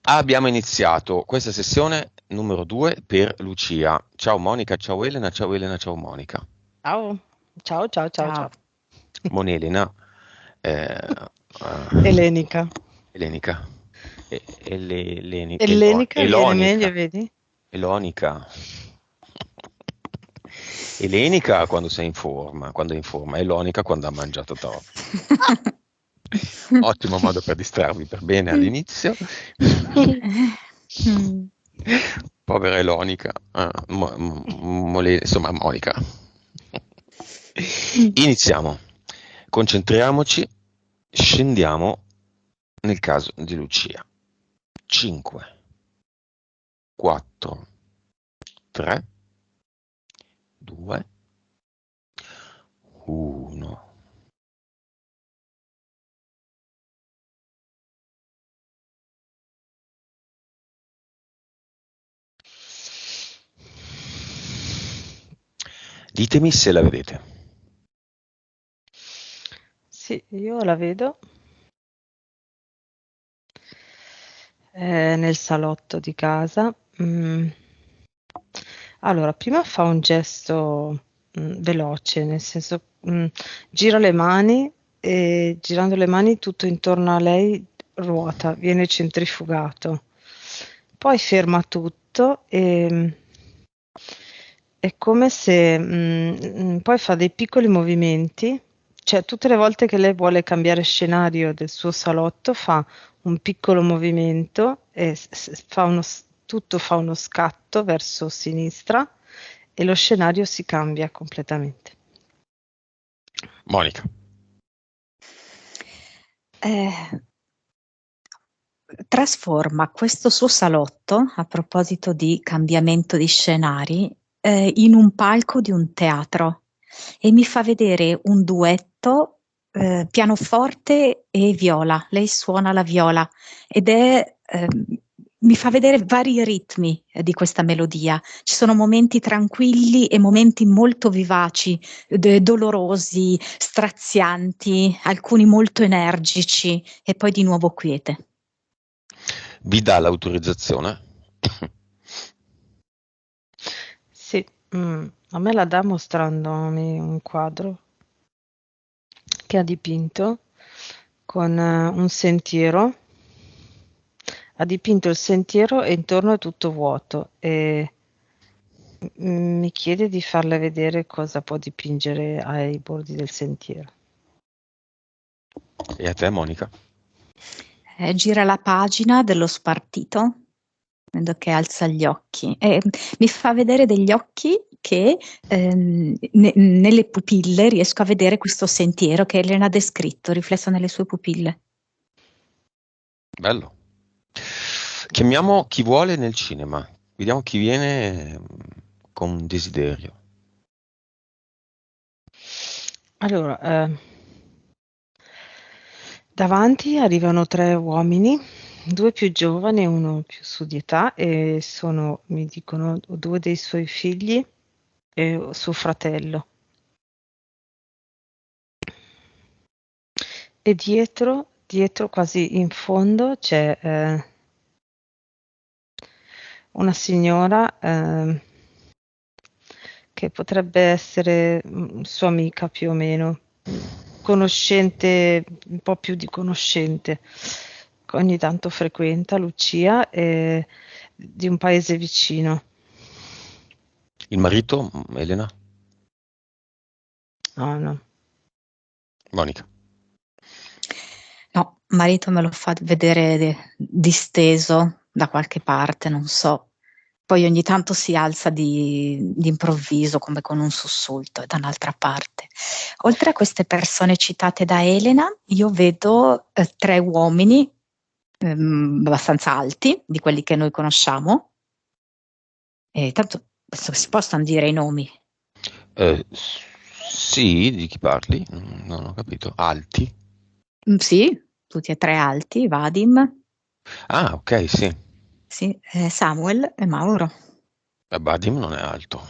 Abbiamo iniziato questa sessione numero 2 per Lucia. Ciao Monica, ciao Elena, ciao Elena, ciao Monica. Ciao, ciao, ciao, ciao, Ciao. ciao. Monelena, eh, Elenica. Elenica, Ellenica viene meglio, Elonica, vedi? Elonica. Elenica quando sei in forma, Elonica quando ha mangiato troppo. Ottimo modo per distrarvi per bene all'inizio. Povera Elonica, insomma Monica. Iniziamo, concentriamoci, scendiamo nel caso di Lucia. 5, 4, 3, 2, 1. Ditemi se la vedete. Sì, io la vedo. Nel salotto di casa. Allora, prima fa un gesto veloce, nel senso gira le mani e girando le mani tutto intorno a lei ruota, viene centrifugato. Poi ferma tutto e è come se poi fa dei piccoli movimenti, cioè tutte le volte che lei vuole cambiare scenario del suo salotto fa un piccolo movimento e tutto fa uno scatto verso sinistra e lo scenario si cambia completamente. Monica. Trasforma questo suo salotto, a proposito di cambiamento di scenari, in un palco di un teatro e mi fa vedere un duetto pianoforte e viola. Lei suona la viola ed mi fa vedere vari ritmi di questa melodia. Ci sono momenti tranquilli e momenti molto vivaci, dolorosi, strazianti, alcuni molto energici e poi di nuovo quiete. Vi dà l'autorizzazione? Sì, a me la dà mostrandomi un quadro che ha dipinto con un sentiero. Ha dipinto il sentiero e intorno è tutto vuoto e mi chiede di farle vedere cosa può dipingere ai bordi del sentiero. E a te, Monica? Gira la pagina dello spartito, vedo che alza gli occhi e mi fa vedere degli occhi che nelle pupille riesco a vedere questo sentiero che Elena ha descritto, riflesso nelle sue pupille. Bello. Chiamiamo chi vuole nel cinema, vediamo chi viene con desiderio. Allora, davanti arrivano 3 uomini, 2 più giovani e 1 più su di età e sono, mi dicono, 2 dei suoi figli e suo fratello. E dietro quasi in fondo c'è una signora che potrebbe essere sua amica più o meno, conoscente, un po' più di conoscente, che ogni tanto frequenta Lucia e di un paese vicino. Il marito, Elena? No. Monica. No, marito me lo fa vedere disteso da qualche parte, non so. Poi ogni tanto si alza di improvviso come con un sussulto da un'altra parte. Oltre a queste persone citate da Elena, io vedo 3 uomini abbastanza alti, di quelli che noi conosciamo. E tanto penso che si possano dire i nomi. Sì, di chi parli? Non ho capito. Alti? Sì, tutti e 3 alti, Vadim, Ah, ok, sì. sì, Samuel e Mauro. Badim non è alto.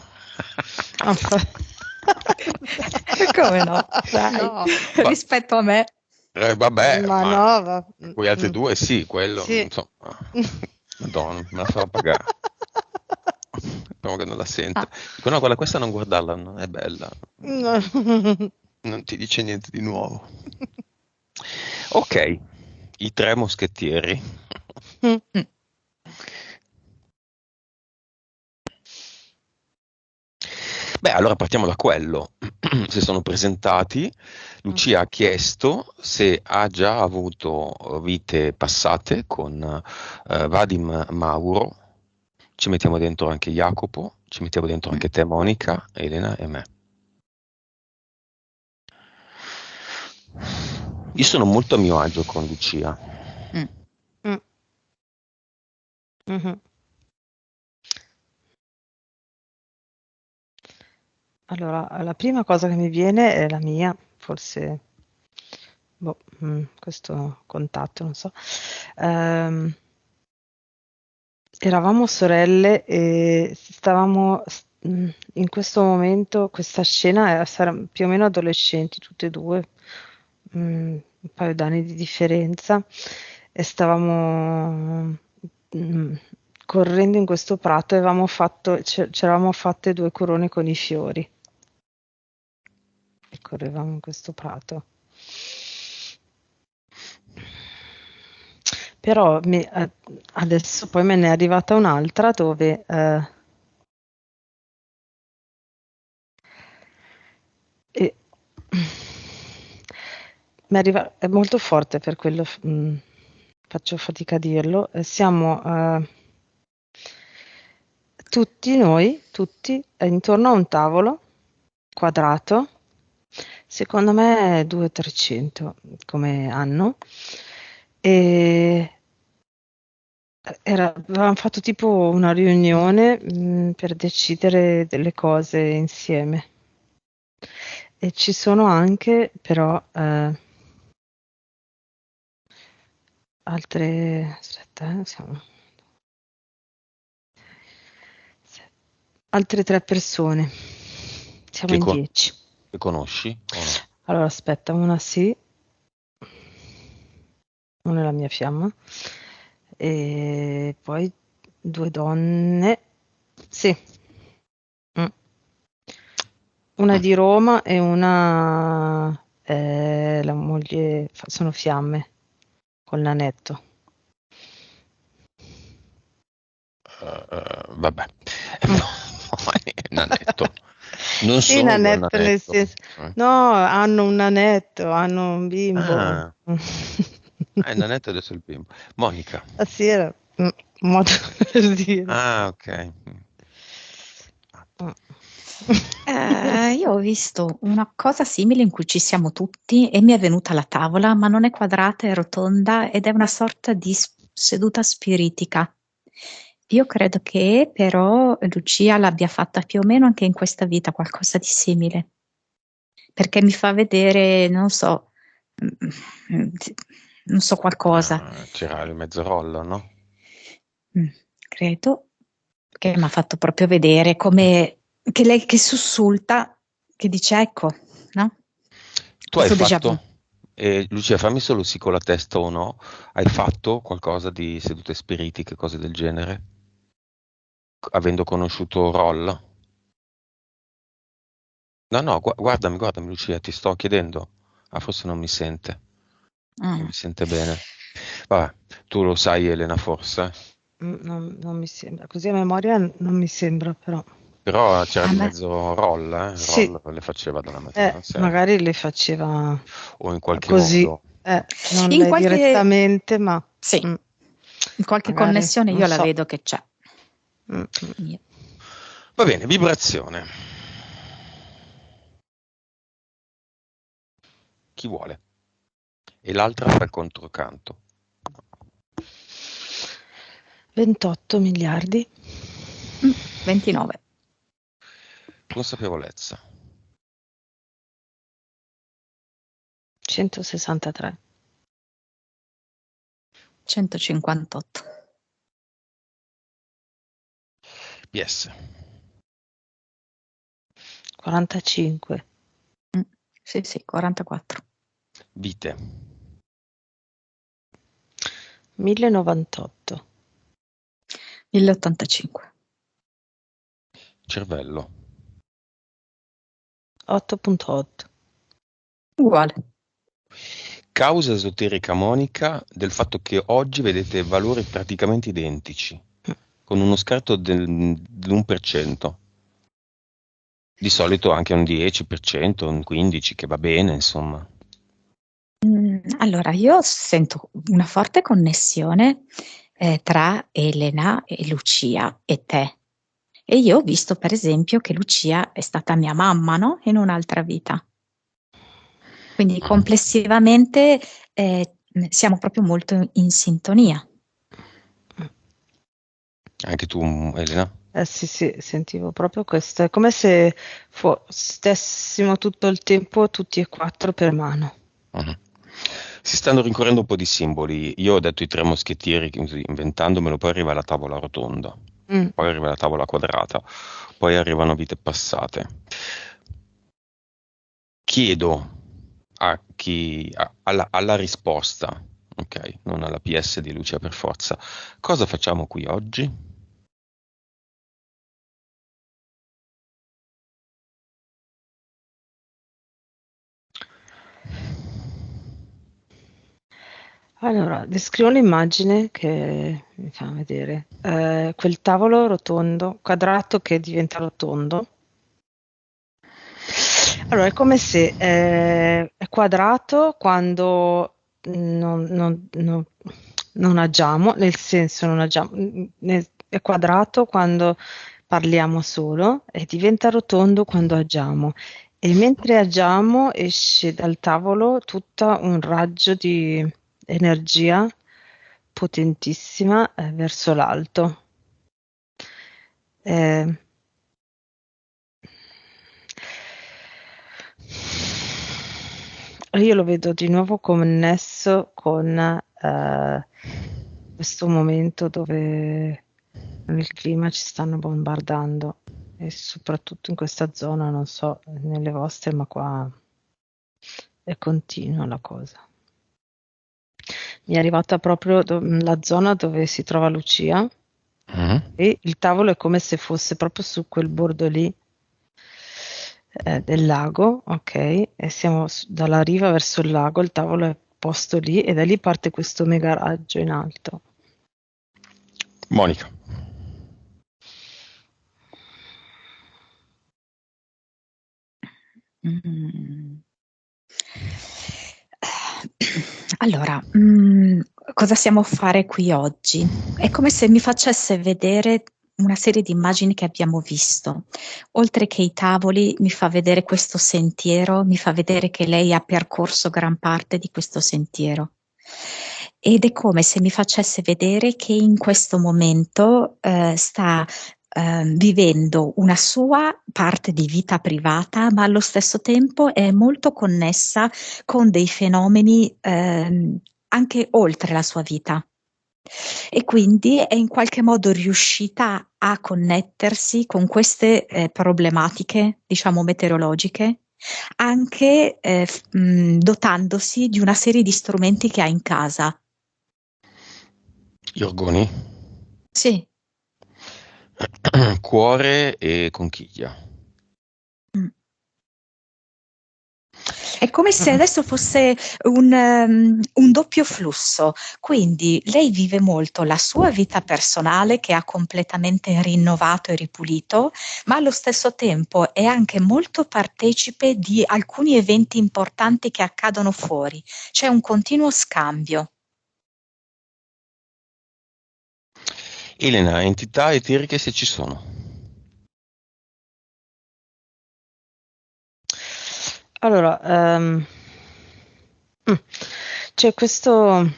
Come no? Dai, No. rispetto a me. Vabbè, Ma ma no, quegli altri due sì, quello, sì. insomma, Madonna, me la farò pagare. Speriamo che non la senta. Ah, Dico, no, guarda, questa non guardarla, non è bella, No. non ti dice niente di nuovo. Ok, i tre moschettieri. mm, Beh, allora partiamo da quello. Si sono presentati, Lucia ha chiesto se ha già avuto vite passate con Vadim Mauro, ci mettiamo dentro anche Jacopo, ci mettiamo dentro mm, anche te Monica, Elena e me. Io sono molto a mio agio con Lucia. mm. Mm, mhm. Allora, la prima cosa che mi viene è la mia, forse, boh, questo contatto, non so. Ehm, Eravamo sorelle e in questo momento, questa scena sarà più o meno adolescenti, tutte e due, un paio d'anni di differenza, e stavamo mm, correndo in questo prato e ci eravamo fatte due corone con i fiori e correvamo in questo prato. Però adesso poi me ne è arrivata un'altra dove e- è molto forte per quello, faccio fatica a dirlo. Siamo tutti noi, tutti, intorno a un tavolo quadrato, secondo me 200-300 come anno, e avevamo fatto tipo una riunione per decidere delle cose insieme. E ci sono anche però altre tre persone. Siamo Che, in con- 10. che conosci o no? Allora, aspetta, una sì, una è la mia fiamma, e poi due donne, sì, mm. Una è Mm. di Roma e una è la moglie, sono fiamme, col nanetto. Vabbè, Mm. Nanetto. Non Sì, solo il nanetto nel nanetto. senso, no, hanno un nanetto, hanno un bimbo. Ah, il nanetto e adesso il bimbo. Monica. Ah, sì, era un modo per dire. Ah, ok. Mm. Io ho visto una cosa simile in cui ci siamo tutti e mi è venuta la tavola, ma non è quadrata, è rotonda ed è una sorta di seduta spiritica. Io credo che però Lucia l'abbia fatta più o meno anche in questa vita, qualcosa di simile, perché mi fa vedere, non so, non so qualcosa. C'era il mezzorollo, no? Mm, credo che mi ha fatto proprio vedere come che lei che sussulta, che dice ecco, no? Tu hai Questo déjà vu. fatto, Lucia, fammi solo sì con la testa o no, hai fatto qualcosa di sedute spiritiche, cose del genere, avendo conosciuto Roll? No, no, guardami, guardami Lucia, ti sto chiedendo. Ah, forse non mi sente, non mi Mm. sente bene. Vabbè, tu lo sai Elena forse, Non mi sembra, così a memoria non mi sembra però. però c'era A di me, mezzo Roll, eh? Sì, Roll le faceva dalla mattina alla sera, magari le faceva o in qualche così, modo. non in lei qualche, direttamente, ma sì, mm, in qualche magari, connessione non io la so. vedo che c'è. Mm. Io. Va bene, vibrazione. Chi vuole? E l'altra fa il controcanto. 28 miliardi, 29, Consapevolezza. 163, 158, PS. 45, mm, sì, sì, 44, Vite. 1098. 1085. Cervello. 8.8. Uguale. Causa esoterica monica del fatto che oggi vedete valori praticamente identici, con uno scarto dell'1%. Di solito anche un 10%, un 15%, che va bene, insomma. Allora, io sento una forte connessione tra Elena e Lucia e te. E io ho visto, per esempio, che Lucia è stata mia mamma, no? In un'altra vita. Quindi complessivamente siamo proprio molto in sintonia. Anche tu, Elena? Sì, sentivo proprio questo. È come se stessimo tutto il tempo tutti e quattro per mano. Mhm. Si stanno rincorrendo un po' di simboli. Io ho detto i tre moschettieri, così, inventandomelo, poi arriva la tavola rotonda, poi arriva la tavola quadrata, poi arrivano vite passate. Chiedo a alla risposta, ok, non alla PS di Lucia per forza, cosa facciamo qui oggi? Allora, descrivo l'immagine che mi fa vedere. Quel tavolo rotondo, quadrato che diventa rotondo. Allora, è come se è quadrato quando non agiamo, nel senso non agiamo, è quadrato quando parliamo solo e diventa rotondo quando agiamo. E mentre agiamo esce dal tavolo tutto un raggio di energia potentissima verso l'alto. Eh, io lo vedo di nuovo connesso con questo momento dove nel clima ci stanno bombardando e soprattutto in questa zona, non so, nelle vostre, ma qua è continua la cosa. Mi è arrivata proprio la zona dove si trova Lucia e il tavolo è come se fosse proprio su quel bordo lì del lago, ok? E siamo dalla riva verso il lago, il tavolo è posto lì e da lì parte questo mega raggio in alto. Monica. Allora, cosa siamo a fare qui oggi? È come se mi facesse vedere una serie di immagini che abbiamo visto. Oltre che i tavoli, mi fa vedere questo sentiero, mi fa vedere che lei ha percorso gran parte di questo sentiero. Ed è come se mi facesse vedere che in questo momento sta vivendo una sua parte di vita privata, ma allo stesso tempo è molto connessa con dei fenomeni anche oltre la sua vita. E quindi è in qualche modo riuscita a connettersi con queste problematiche, diciamo, meteorologiche, anche dotandosi di una serie di strumenti che ha in casa. Gli orgoni? Sì. Cuore e conchiglia. È come se adesso fosse un doppio flusso, quindi lei vive molto la sua vita personale che ha completamente rinnovato e ripulito, ma allo stesso tempo è anche molto partecipe di alcuni eventi importanti che accadono fuori. C'è un continuo scambio. Elena, entità eteriche se ci sono. Allora, c'è questo.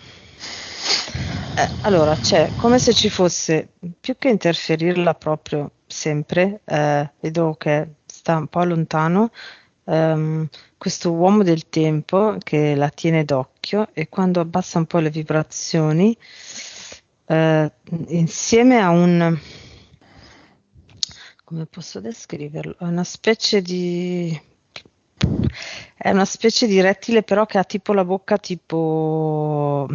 Allora, c'è come se ci fosse, più che interferirla proprio sempre, vedo che sta un po' lontano, questo uomo del tempo che la tiene d'occhio e quando abbassa un po' le vibrazioni, insieme a come posso descriverlo? È una specie di È una specie di rettile però che ha tipo la bocca tipo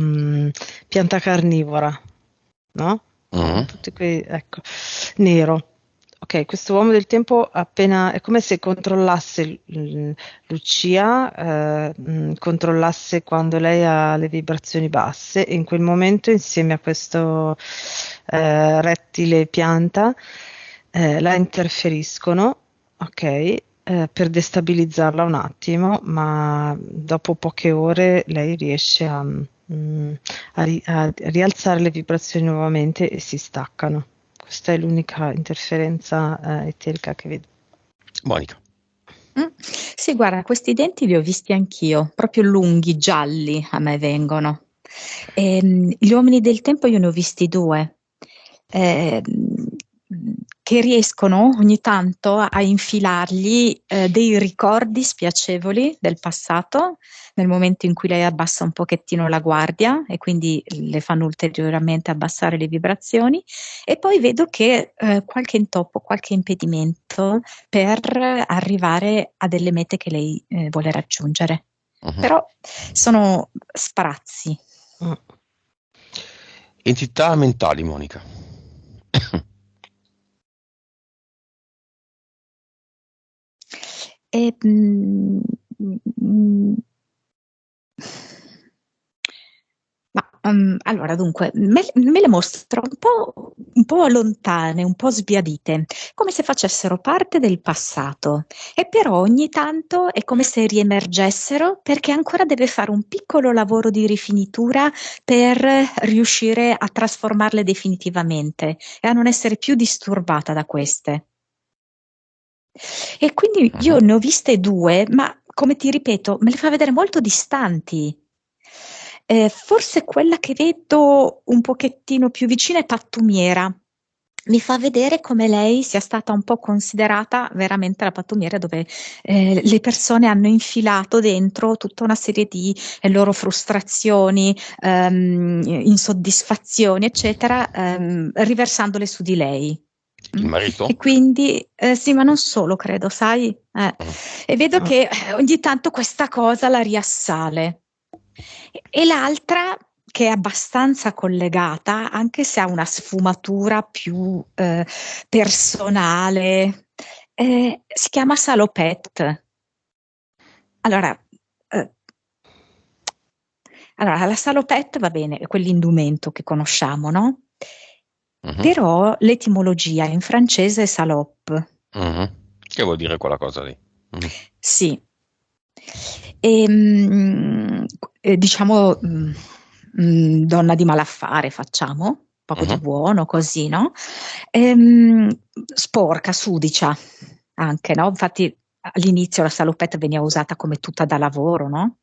pianta carnivora, no? Con Mhm. tutti quei, ecco, nero. Ok, questo uomo del tempo appena è come se controllasse Lucia, controllasse quando lei ha le vibrazioni basse e in quel momento insieme a questo rettile pianta la interferiscono, ok, per destabilizzarla un attimo, ma dopo poche ore lei riesce a rialzare le vibrazioni nuovamente e si staccano. Questa è l'unica interferenza eterica che vedo. Monica. Sì, guarda, questi denti li ho visti anch'io, proprio lunghi, gialli a me vengono. Gli uomini del tempo io ne ho visti due, ehm, che riescono ogni tanto a infilargli dei ricordi spiacevoli del passato, nel momento in cui lei abbassa un pochettino la guardia e quindi le fanno ulteriormente abbassare le vibrazioni, e poi vedo che qualche intoppo, qualche impedimento per arrivare a delle mete che lei vuole raggiungere. Mhm. Però sono sprazzi. Mm. Entità mentali, Monica. E, mm, allora, dunque, me le mostra un po' lontane, un po' sbiadite, come se facessero parte del passato, e però ogni tanto è come se riemergessero perché ancora deve fare un piccolo lavoro di rifinitura per riuscire a trasformarle definitivamente e a non essere più disturbata da queste. E quindi io Mhm. ne ho viste due, ma come ti ripeto, me le fa vedere molto distanti. Forse quella che vedo un pochettino più vicina è pattumiera. Mi fa vedere come lei sia stata un po' considerata veramente la pattumiera, dove le persone hanno infilato dentro tutta una serie di loro frustrazioni, insoddisfazioni, eccetera, riversandole su di lei. Il Mm. E marito? quindi sì, ma non solo, credo, sai? Mm. E vedo Mm. che ogni tanto questa cosa la riassale. E l'altra, che è abbastanza collegata, anche se ha una sfumatura più personale, si chiama Salopette. Allora, eh, allora, la salopette va bene, è quell'indumento che conosciamo, no? Mhm. Però l'etimologia in francese è salope. Mhm. Che vuol dire quella cosa lì? Mhm. Sì. Ehm, diciamo, donna di malaffare, facciamo, poco di Mhm. buono, così, no? Ehm, Sporca, sudicia anche, no? Infatti all'inizio la salopette veniva usata come tutta da lavoro, no?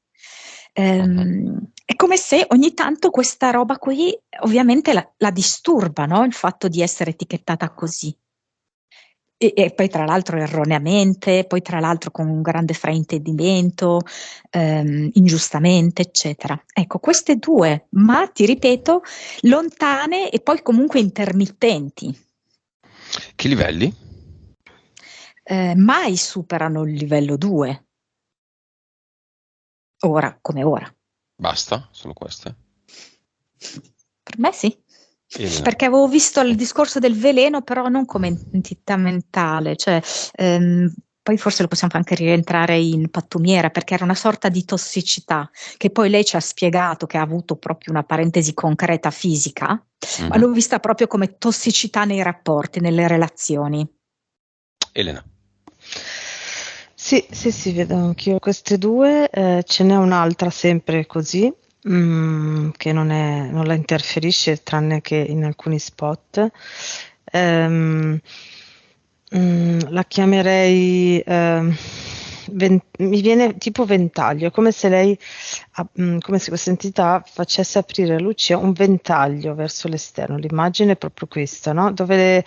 Mhm. È come se ogni tanto questa roba qui ovviamente la disturba, no? Il fatto di essere etichettata così. E poi tra l'altro erroneamente, poi tra l'altro con un grande fraintendimento, ingiustamente, eccetera. Ecco, queste due, ma ti ripeto, lontane e poi comunque intermittenti. Che livelli? Mai superano il livello 2, ora come ora. Basta? Solo queste? Per me sì. Elena. Perché avevo visto il discorso del veleno, però non come entità mentale, cioè poi forse lo possiamo anche rientrare in pattumiera, perché era una sorta di tossicità che poi lei ci ha spiegato che ha avuto proprio una parentesi concreta fisica, ma Mhm. l'ho vista proprio come tossicità nei rapporti, nelle relazioni. Elena. Sì, sì, sì, vedo anch'io queste due. Ce n'è un'altra sempre così, che non la interferisce tranne che in alcuni spot. Ehm, la chiamerei, mi viene tipo ventaglio, come se lei, come se questa entità facesse aprire a Lucia un ventaglio verso l'esterno. L'immagine è proprio questa, no? Dove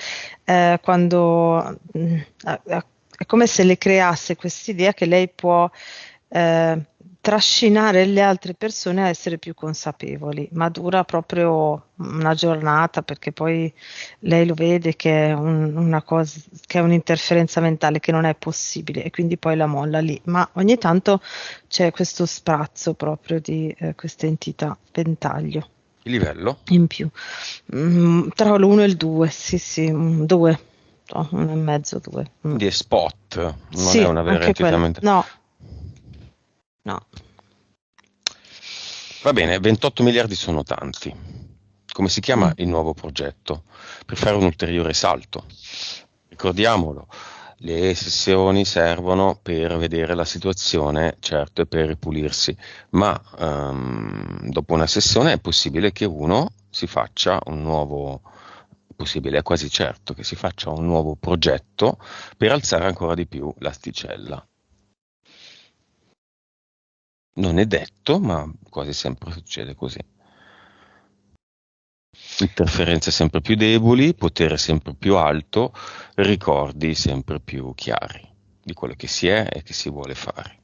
quando è come se le creasse quest'idea che lei può trascinare le altre persone a essere più consapevoli, ma dura proprio una giornata perché poi lei lo vede che è una cosa, che è un'interferenza mentale che non è possibile e quindi poi la molla lì. Ma ogni tanto c'è questo sprazzo proprio di questa entità ventaglio Il livello? in più. Tra l'1 e il 2, sì, sì, 2, 1,5, 2. Quindi è spot, non è Sì, una vera anche entità quello. mentale. No, no. Va bene, 28 miliardi sono tanti. Come si chiama Mm. il nuovo progetto? Per fare un ulteriore salto. Ricordiamolo, le sessioni servono per vedere la situazione, certo, e per ripulirsi, ma dopo una sessione è possibile che uno si faccia un nuovo, possibile, è quasi certo che si faccia un nuovo progetto per alzare ancora di più l'asticella. Non è detto, ma quasi sempre succede così. Interferenze sempre più deboli, potere sempre più alto, ricordi sempre più chiari di quello che si è e che si vuole fare.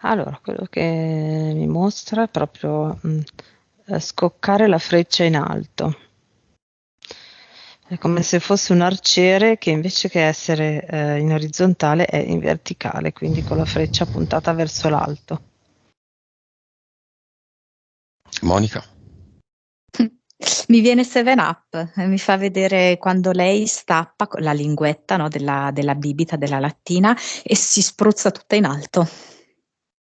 Allora, quello che mi mostra è proprio scoccare la freccia in alto. È come se fosse un arciere che invece che essere in orizzontale è in verticale, quindi con la freccia puntata verso l'alto. Monica? Mi viene Seven Up, mi fa vedere quando lei stappa la linguetta, no, della bibita, della lattina e si spruzza tutta in alto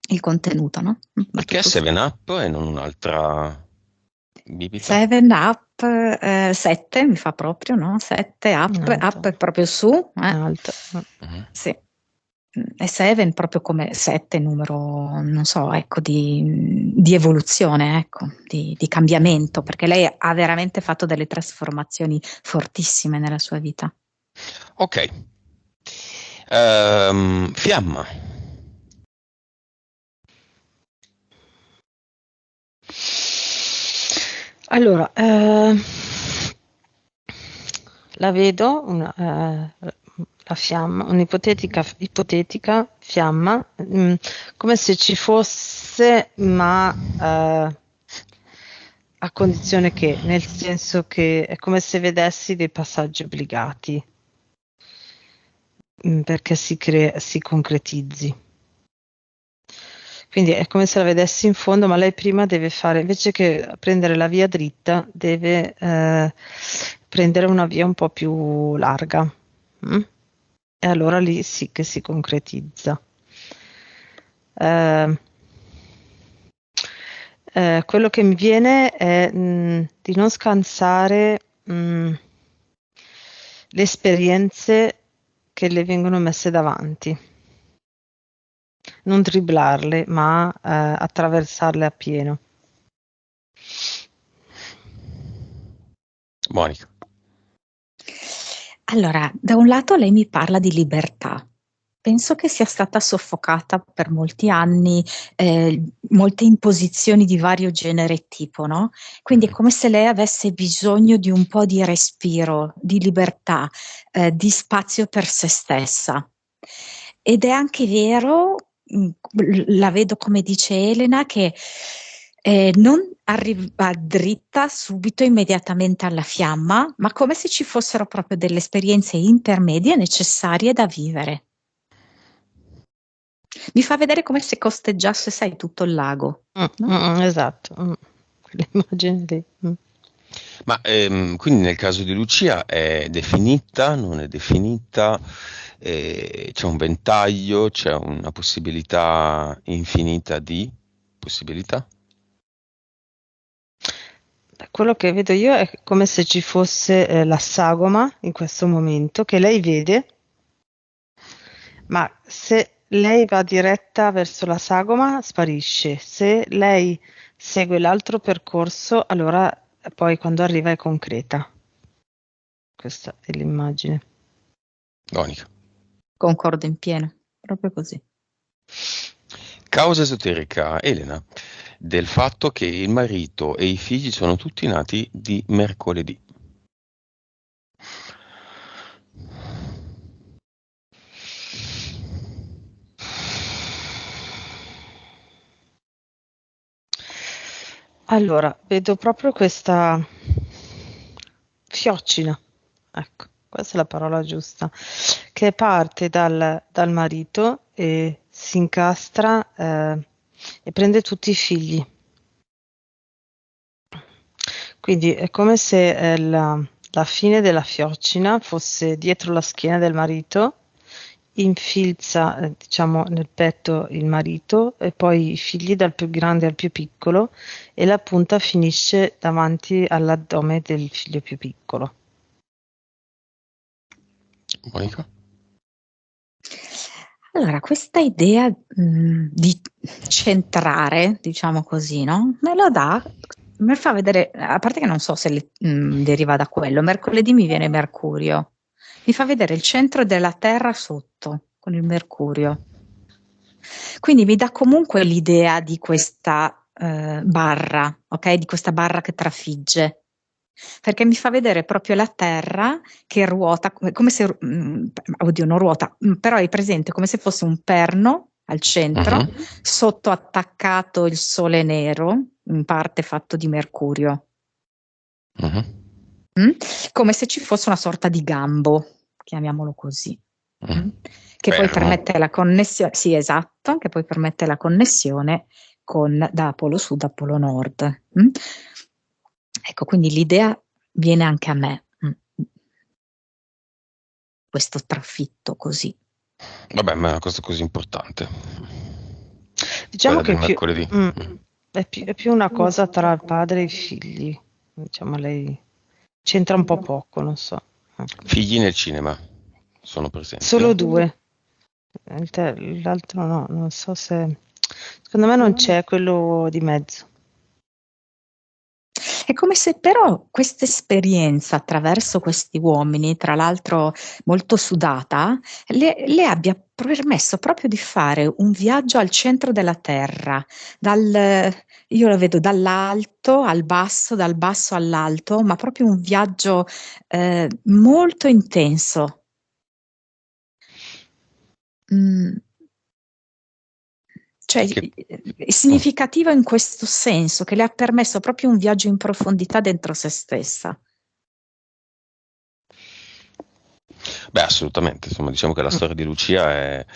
il contenuto, no? Ma Perché tutto su. 7 Up e non un'altra bibita? Seven Up, 7 mi fa proprio, no? 7 In up, alto, up è proprio su, in alto. Mhm. sì. E 7 proprio come 7 numero, non so, ecco, di evoluzione, ecco, di cambiamento, perché lei ha veramente fatto delle trasformazioni fortissime nella sua vita. Ok. Fiamma. Allora, la vedo, la fiamma, ipotetica fiamma, come se ci fosse, ma a condizione che, nel senso che è come se vedessi dei passaggi obbligati, perché si concretizzi. Quindi è come se la vedessi in fondo, ma lei prima deve fare, invece che prendere la via dritta, deve prendere una via un po' più larga. Mm? E allora lì sì che si concretizza. Eh, quello che mi viene è di non scansare le esperienze che le vengono messe davanti, non dribblarle, ma attraversarle appieno. Monica. Allora, da un lato lei mi parla di libertà. Penso che sia stata soffocata per molti anni, molte imposizioni di vario genere e tipo, no? Quindi è come se lei avesse bisogno di un po' di respiro, di libertà, di spazio per se stessa. Ed è anche vero, la vedo come dice Elena, che non arriva dritta subito, immediatamente alla fiamma, ma come se ci fossero proprio delle esperienze intermedie necessarie da vivere. Mi fa vedere come se costeggiasse, sai, tutto il lago, no? Esatto, quell'immagine lì. Ma quindi nel caso di Lucia è definita, non è definita, c'è un ventaglio, c'è una possibilità infinita di possibilità? Quello che vedo io è come se ci fosse la sagoma in questo momento che lei vede, ma se lei va diretta verso la sagoma sparisce, se lei segue l'altro percorso, allora poi quando arriva è concreta. Questa è l'immagine. Monica. Concordo in pieno, proprio così. Causa esoterica, Elena, del fatto che il marito e i figli sono tutti nati di mercoledì. Allora, vedo proprio questa fiocina, ecco, questa è la parola giusta, che parte dal marito e si incastra e prende tutti i figli. Quindi è come se la fine della fiocina fosse dietro la schiena del marito, infilza, diciamo, nel petto il marito e poi i figli dal più grande al più piccolo e la punta finisce davanti all'addome del figlio più piccolo. Monica? Allora, questa idea di centrare, diciamo così, no? Me fa vedere, a parte che non so se deriva da quello, mercoledì mi viene Mercurio, mi fa vedere il centro della Terra sotto, con il Mercurio. Quindi mi dà comunque l'idea di questa barra, ok? Di questa barra che trafigge. Perché mi fa vedere proprio la Terra che ruota, come se, oddio, non ruota, però è presente come se fosse un perno al centro, Mhm. sotto attaccato il Sole nero, in parte fatto di Mercurio. Mhm. Mm? Come se ci fosse una sorta di gambo, chiamiamolo così. Mhm. Che poi Fermo. permette la connessione, sì, esatto, che poi permette la connessione da Polo Sud a Polo Nord. Ecco, quindi l'idea viene anche a me, questo trafitto così. Vabbè, ma è una cosa così importante. Diciamo Quella che del mercoledì. è più una cosa tra il padre e i figli. Diciamo, lei c'entra un po' poco, non so. Figli nel cinema sono presenti? Solo due. L'altro no, non so se... Secondo me non c'è quello di mezzo. È come se però questa esperienza attraverso questi uomini, tra l'altro molto sudata, le abbia permesso proprio di fare un viaggio al centro della Terra, io lo vedo dall'alto al basso, dal basso all'alto, ma proprio un viaggio molto intenso. Mm. Cioè, Che- è significativo in questo senso, che le ha permesso proprio un viaggio in profondità dentro se stessa. Beh, assolutamente, insomma, diciamo che la Mm. storia di Lucia è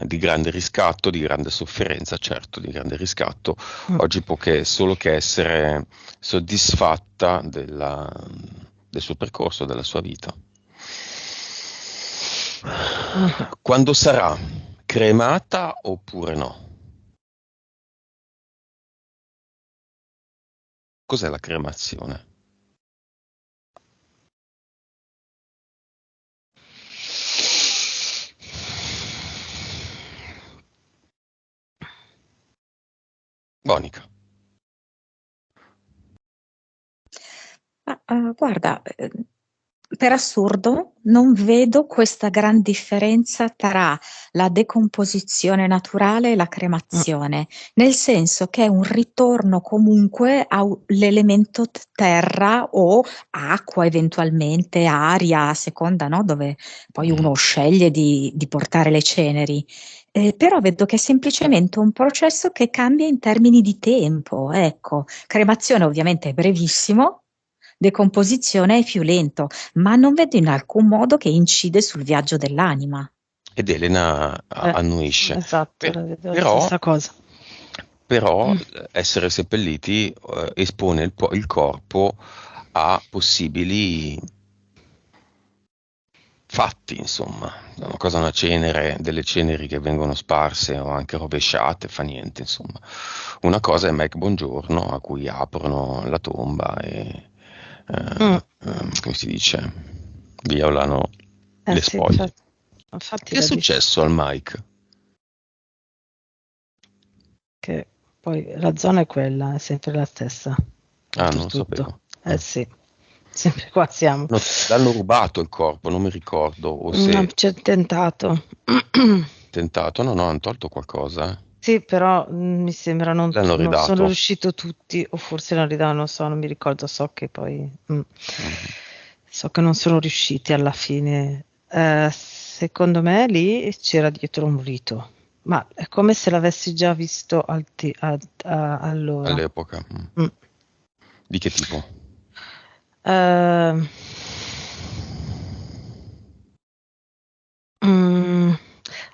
di grande riscatto, di grande sofferenza, certo, di grande riscatto. Mm. Oggi può che solo che essere soddisfatta del suo percorso, della sua vita. Mm. Quando sarà? Cremata oppure no? Cos'è la cremazione? Monica. Guarda, per assurdo non vedo questa gran differenza tra la decomposizione naturale e la Mm. cremazione, nel senso che è un ritorno comunque all'elemento terra o acqua, eventualmente aria, a seconda, no? Dove poi uno sceglie di portare le ceneri. Però vedo che è semplicemente un processo che cambia in termini di tempo, ecco. Cremazione ovviamente è brevissimo, decomposizione è più lento, ma non vedo in alcun modo che incide sul viaggio dell'anima. Ed Elena Eh, annuisce. esatto, Per- la vedo la però, stessa cosa. però Mm. essere seppelliti espone il corpo a possibili fatti, insomma. Una cenere, delle ceneri che vengono sparse o anche rovesciate, fa niente, insomma. Una cosa è Mac Bongiorno, a cui aprono la tomba e, Mm. come si dice, violano le Sì, spoglie. infatti Che è la dice successo al Mike? che poi la zona è quella, è sempre la stessa, Ah, non lo dappertutto. sapevo. Sì, sempre qua siamo. No, l'hanno rubato il corpo, non mi ricordo, o se C'è tentato. tentato, no, no, hanno tolto qualcosa, eh. Sì, però mi sembra L'hanno non sono ridato. riuscito tutti, o forse non ridavano, non so, non mi ricordo, Mhm. so che non sono riusciti alla fine. Secondo me lì c'era dietro un rito, Ma è come se l'avessi già visto allora. all'epoca. Mm. Di che tipo? Ehm, mm,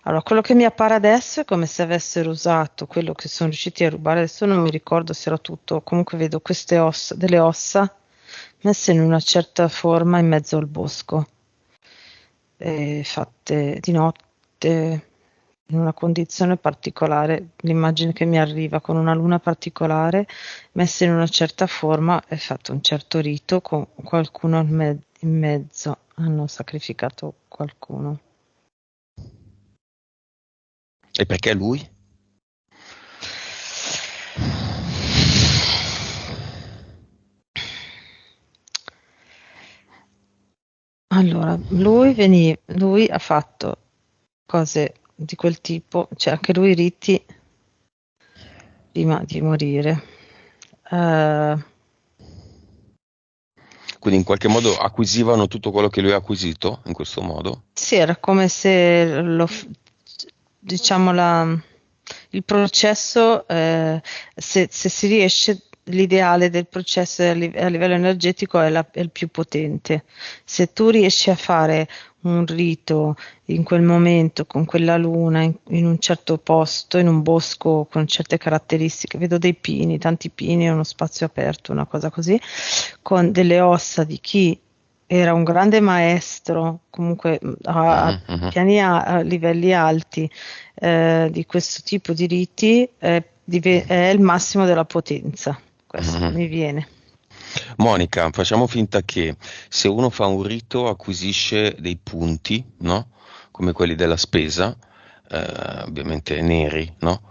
allora, quello che mi appare adesso è come se avessero usato quello che sono riusciti a rubare. Adesso non mi ricordo se era tutto. Comunque vedo queste ossa, delle ossa messe in una certa forma in mezzo al bosco, fatte di notte in una condizione particolare. L'immagine che mi arriva con una luna particolare, messa in una certa forma, è fatto un certo rito con qualcuno in mezzo. Hanno sacrificato qualcuno. E perché lui? Allora, lui ha fatto cose di quel tipo, cioè anche lui riti prima di morire. Eh, Quindi in qualche modo acquisivano tutto quello che lui ha acquisito in questo modo? sì, era come se diciamo il processo, se si riesce, l'ideale del processo a livello energetico è il più potente. Se tu riesci a fare un rito in quel momento, con quella luna, in un certo posto, in un bosco con certe caratteristiche, vedo dei pini, tanti pini, uno spazio aperto, una cosa così, con delle ossa di chi era un grande maestro, comunque a Mhm. a livelli alti, di questo tipo di riti, è il massimo della potenza. Questo Mhm. mi viene. Monica, facciamo finta che se uno fa un rito acquisisce dei punti, no? Come quelli della spesa, ovviamente neri, no?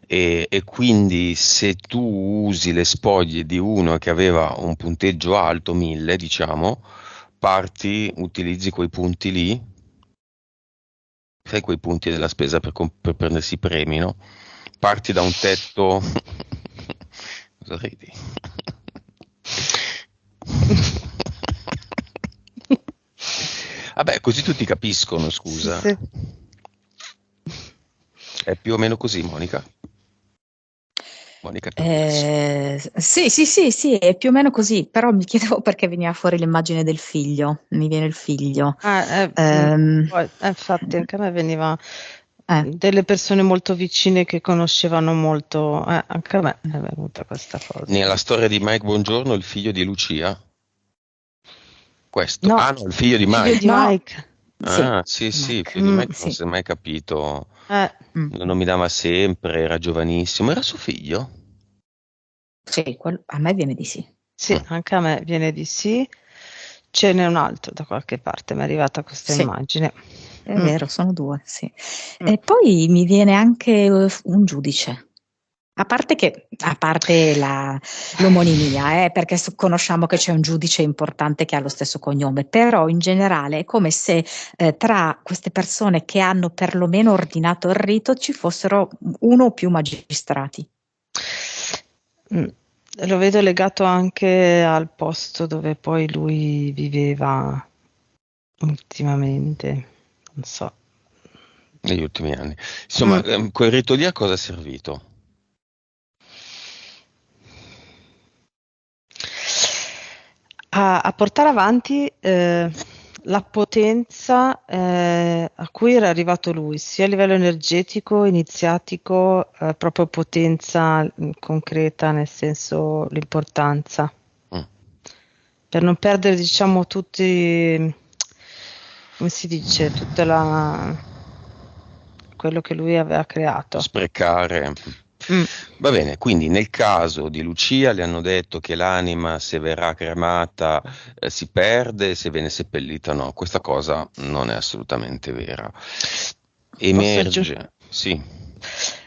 E quindi se tu usi le spoglie di uno che aveva un punteggio alto, 1000, diciamo, utilizzi quei punti lì, sai quei punti della spesa per prendersi i premi, no? Parti da un tetto. Cosa ridi? Vabbè, così tutti capiscono, Sì, scusa. sì. È più o meno così, Monica? Monica Tobias. Sì, sì, sì, sì, è più o meno così, però mi chiedevo perché veniva fuori l'immagine del figlio, mi viene il figlio. Ehm, Poi, infatti anche a me veniva eh, delle persone molto vicine che conoscevano molto, anche a me è venuta questa cosa. Nella storia di Mike Bongiorno, il figlio di Lucia? Questo. No, Ah, no, il figlio di figlio di Mike. no, Mike. sì, Ah, sì, sì, il Mac, figlio di Mike non sì. si è mai capito. Eh, Mm. Lo nominava sempre, era giovanissimo. Era suo figlio? Sì, a me viene di sì. sì, Mm. anche a me viene di sì. Ce n'è un altro da qualche parte, mi è arrivata questa Sì, immagine. è Mm, vero, sono due, sì. mm. E poi mi viene anche un giudice. A parte l'omonimia, perché conosciamo che c'è un giudice importante che ha lo stesso cognome, però in generale è come se tra queste persone che hanno perlomeno ordinato il rito ci fossero uno o più magistrati. Mm. Lo vedo legato anche al posto dove poi lui viveva ultimamente, non so. Negli ultimi anni. Mm. Insomma, quel rito lì a cosa è servito? A portare avanti la potenza a cui era arrivato lui, sia a livello energetico, iniziatico, proprio potenza concreta, nel senso l'importanza, Mm. per non perdere, diciamo, tutti, come si dice, quello che lui aveva creato. Sprecare. Mm. Va bene, quindi nel caso di Lucia le hanno detto che l'anima, se verrà cremata, si perde, se viene seppellita no. Questa cosa non è assolutamente vera. Posso aggiungere? Emerge, sì.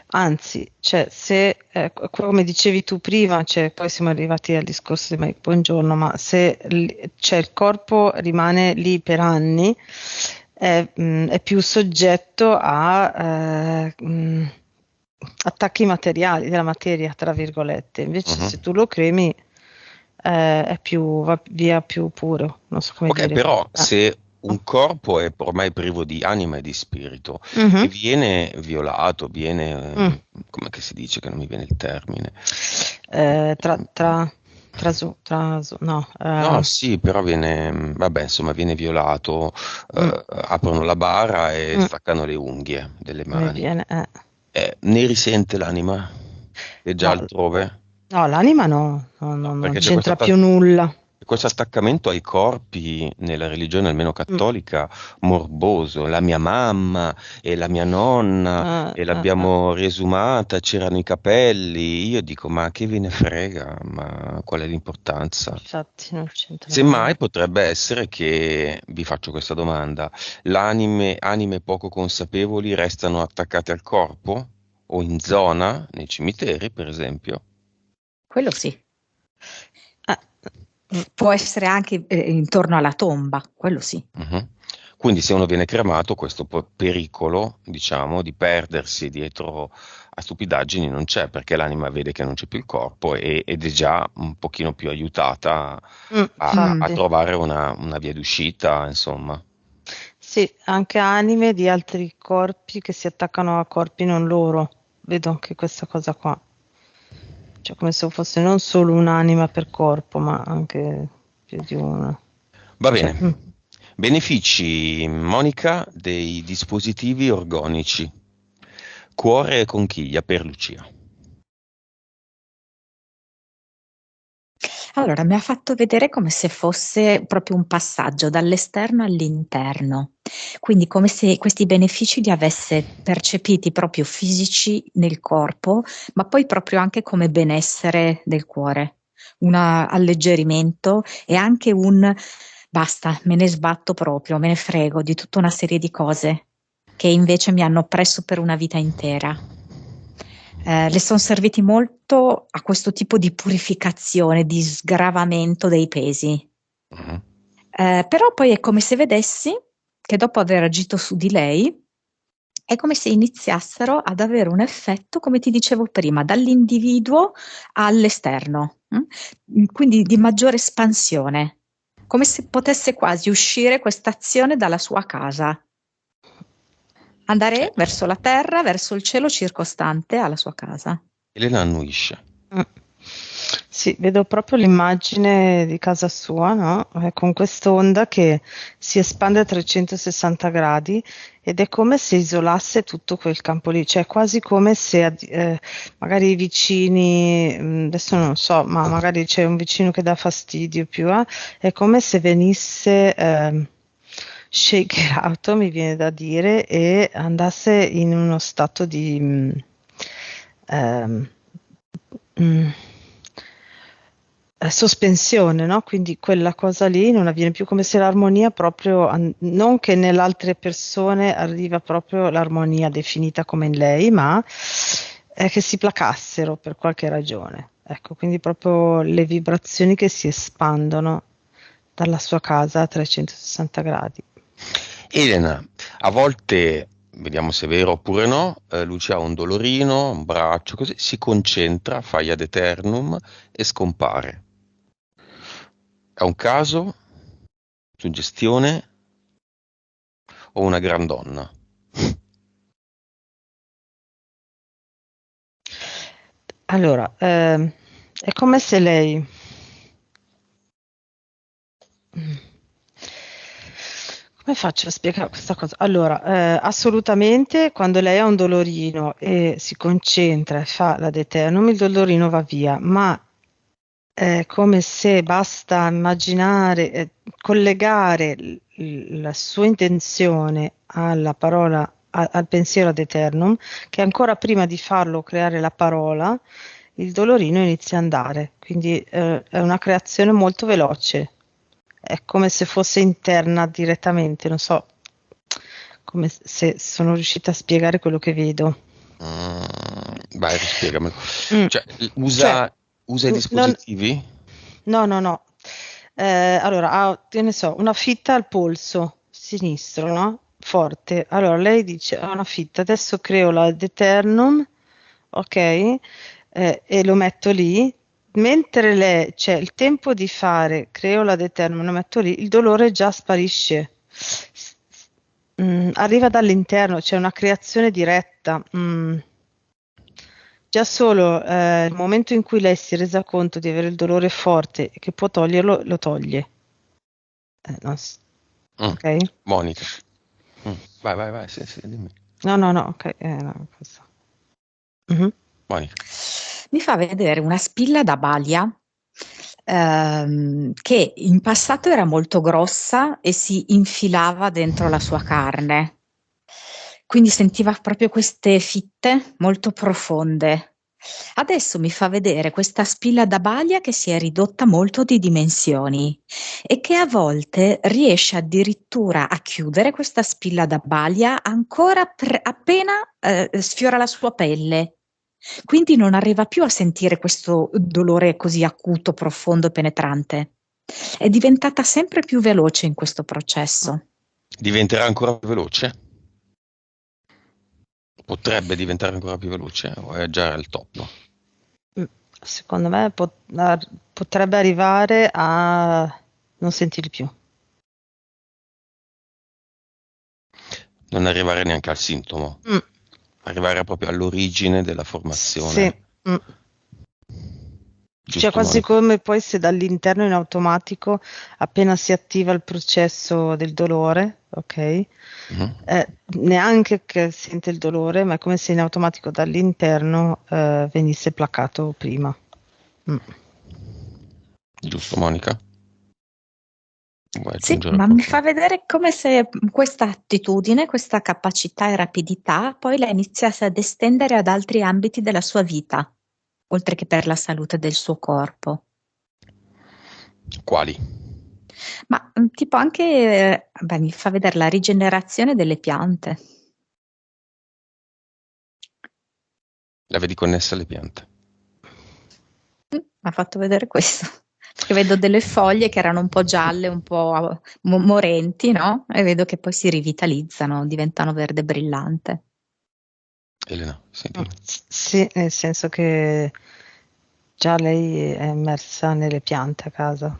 Anzi, cioè, se, come dicevi tu prima, cioè, poi siamo arrivati al discorso di Mike Buongiorno, ma se cioè, il corpo rimane lì per anni, è più soggetto a attacchi materiali della materia, tra virgolette. Invece, Mhm. se tu lo cremi, va via più puro, non so come Ok, dire. però se un corpo è ormai privo di anima e di spirito e Mhm. viene violato, Mm. come che si dice che non mi viene il termine? No, No, sì, però vabbè, insomma, viene violato, mm, aprono la bara e mm, staccano le unghie delle mi mani. viene, Ne risente l'anima? È già no, altrove? no, l'anima no, no, no, No, non perché c'entra più nulla. questo attaccamento ai corpi nella religione, almeno Mm, cattolica, morboso. La mia mamma e la mia nonna eh, e eh, eh, l'abbiamo riesumata, c'erano i capelli. Io dico, ma che ve ne frega? Ma qual è l'importanza? infatti non c'entra Semmai nulla. potrebbe essere che, vi faccio questa domanda, anime poco consapevoli restano attaccate al corpo o in zona, nei cimiteri, per esempio? Quello sì. Eh, mm, Può essere anche intorno alla tomba, quello sì. Mhm. Quindi se uno viene cremato, questo pericolo, diciamo, di perdersi dietro a stupidaggini non c'è, perché l'anima vede che non c'è più il corpo ed è già un pochino più aiutata a infatti. trovare una via d'uscita, insomma. Sì, anche anime di altri corpi che si attaccano a corpi non loro. Vedo anche questa cosa qua. Cioè come se fosse non solo un'anima per corpo, ma anche più di una. Va Cioè, bene. Benefici, Monica, dei dispositivi orgonici. Cuore e conchiglia per Lucia. Allora, mi ha fatto vedere come se fosse proprio un passaggio dall'esterno all'interno, quindi come se questi benefici li avesse percepiti proprio fisici nel corpo, ma poi proprio anche come benessere del cuore, un alleggerimento e anche un basta, me ne sbatto proprio, me ne frego di tutta una serie di cose che invece mi hanno oppresso per una vita intera. Le sono serviti molto a questo tipo di purificazione, di sgravamento dei pesi. Mhm. Però poi è come se vedessi che dopo aver agito su di lei, è come se iniziassero ad avere un effetto, come ti dicevo prima, dall'individuo all'esterno, quindi di maggiore espansione, come se potesse quasi uscire questa azione dalla sua casa, andare verso la terra, verso il cielo circostante alla sua casa. Elena annuisce. mm. Sì, vedo proprio l'immagine di casa sua, no? Con quest'onda che si espande a 360 gradi ed è come se isolasse tutto quel campo lì, cioè quasi come se magari i vicini, adesso non so, ma magari c'è un vicino che dà fastidio più, è come se venisse shake out, mi viene da dire, e andasse in uno stato di ehm, mm, sospensione, no? Quindi quella cosa lì non avviene più, come se l'armonia proprio, non che nelle altre persone arriva proprio l'armonia definita come in lei, ma che si placassero per qualche ragione. Ecco, quindi proprio le vibrazioni che si espandono dalla sua casa a 360 gradi. Elena, a volte, vediamo se è vero oppure no, Lucia ha un dolorino, un braccio, così, si concentra, fa ad eternum e scompare. È un caso? Suggestione? O una gran donna? Allora, è come se lei... Come faccio a spiegare questa cosa? Allora, assolutamente quando lei ha un dolorino e si concentra e fa la deternum, il dolorino va via, ma è come se basta immaginare, collegare la sua intenzione alla parola, al pensiero ad eternum, che ancora prima di farlo creare la parola, il dolorino inizia a andare. Quindi è una creazione molto veloce, è come se fosse interna direttamente, non so come se sono riuscita a spiegare quello che vedo. Vai, spiegamelo. Mm. Cioè, Cioè, usa i non, dispositivi? no, no, no. Allora, ha, che ne so, una fitta al polso sinistro, no? Forte. Allora, lei dice, ha una fitta, adesso creo la Deternum, ok? E lo metto lì. Mentre lei, c'è il tempo di fare, creo la Deternum, lo metto lì, il dolore già sparisce Arriva dall'interno, c'è una creazione diretta. Già solo il momento in cui lei si è resa conto di avere il dolore forte e che può toglierlo, lo toglie. Ok? Monica. Vai, sì, dimmi. No, ok. No, Monica. Mi fa vedere una spilla da balia che in passato era molto grossa e si infilava dentro la sua carne. Quindi sentiva proprio queste fitte molto profonde. Adesso mi fa vedere questa spilla da balia che si è ridotta molto di dimensioni e che a volte riesce addirittura a chiudere questa spilla da balia ancora appena sfiora la sua pelle. Quindi non arriva più a sentire questo dolore così acuto, profondo e penetrante. È diventata sempre più veloce in questo processo. Diventerà ancora più veloce? Potrebbe diventare ancora più veloce o è già al top? Secondo me potrebbe arrivare a non sentirli più. Non arrivare neanche al sintomo, arrivare proprio all'origine della formazione. Sì. Cioè quasi come poi se dall'interno in automatico appena si attiva il processo del dolore, ok? Neanche che sente il dolore, ma è come se in automatico dall'interno venisse placato prima. Giusto, Monica? Sì, ma mi fa vedere come se questa attitudine, questa capacità e rapidità poi la iniziasse ad estendere ad altri ambiti della sua vita, oltre che per la salute del suo corpo. Quali? Ma tipo anche, mi fa vedere la rigenerazione delle piante. La vedi connessa alle piante? Mi ha fatto vedere questo. Perché vedo delle foglie che erano un po' gialle, un po' morenti, no? E vedo che poi si rivitalizzano, diventano verde brillante. Elena, senti. Sì, nel senso che già lei è immersa nelle piante a casa.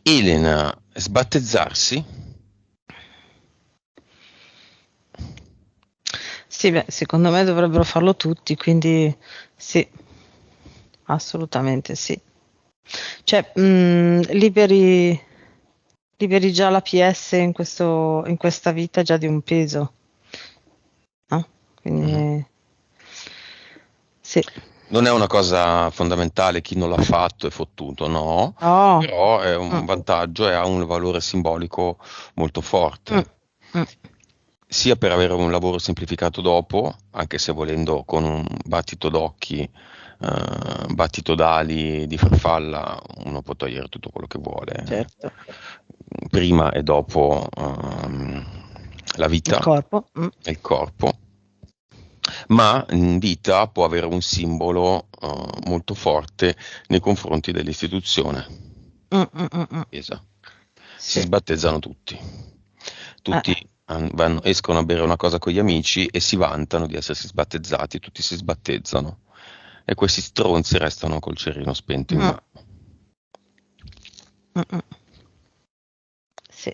Elena, sbattezzarsi? Sì, secondo me dovrebbero farlo tutti, quindi sì, assolutamente sì. Cioè, liberi già la PS in questa vita già di un peso, no? Quindi sì. Non è una cosa fondamentale, chi non l'ha fatto è fottuto, no? Oh. Però è un vantaggio e ha un valore simbolico molto forte. Sia per avere un lavoro semplificato dopo, anche se volendo con un battito d'occhi, battito d'ali di farfalla, uno può togliere tutto quello che vuole. Certo. Prima e dopo la vita, il corpo, ma in vita può avere un simbolo molto forte nei confronti dell'istituzione. Si sbattezzano tutti escono a bere una cosa con gli amici e si vantano di essersi sbattezzati, tutti si sbattezzano e questi stronzi restano col cerino spento in mano. Sì.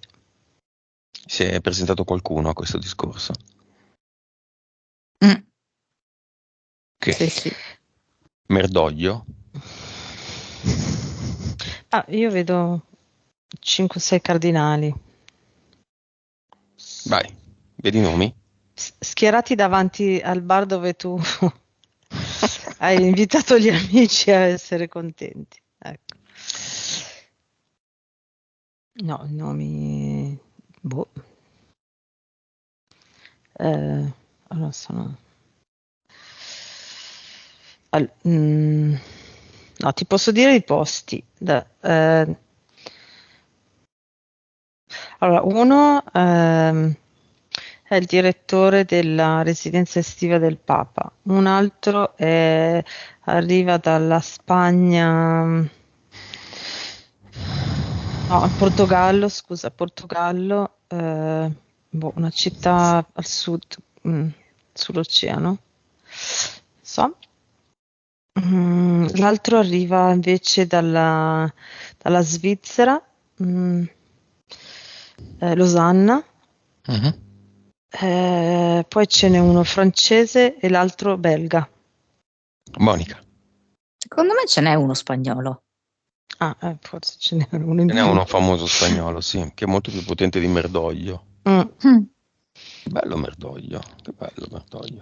Si è presentato qualcuno a questo discorso? Sì. Merdoglio? Io vedo 5-6 cardinali. Vai, vedi i nomi? Schierati davanti al bar dove tu hai invitato gli amici a essere contenti. Ecco. No, i nomi... allora sono... no, ti posso dire i posti. Allora, uno è il direttore della residenza estiva del Papa, un altro arriva dalla Spagna, no, Portogallo, una città al sud, sull'oceano. L'altro arriva invece dalla Svizzera, mm, Losanna, Mhm. poi ce n'è uno francese e l'altro belga. Monica, Secondo me ce n'è uno spagnolo. Ah, forse ce n'è uno in ce n'è più. uno famoso spagnolo, sì, che è molto più potente di Merdoglio. Mm. Mm. Bello Merdoglio, che bello Merdoglio.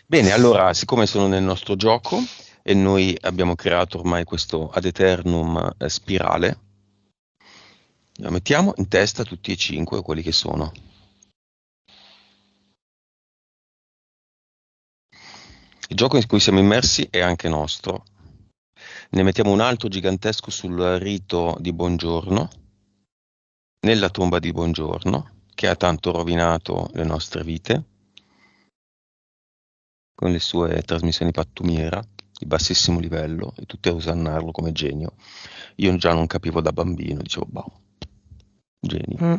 Bene, allora, siccome sono nel nostro gioco e noi abbiamo creato ormai questo ad eternum spirale, lo mettiamo in testa tutti e 5 quelli che sono. Il gioco in cui siamo immersi è anche nostro. Ne mettiamo un altro gigantesco sul rito di Buongiorno, nella tomba di Buongiorno, che ha tanto rovinato le nostre vite, con le sue trasmissioni pattumiera di bassissimo livello e tutti a osannarlo come genio. Io già non capivo da bambino, dicevo, boh, genio. Mm.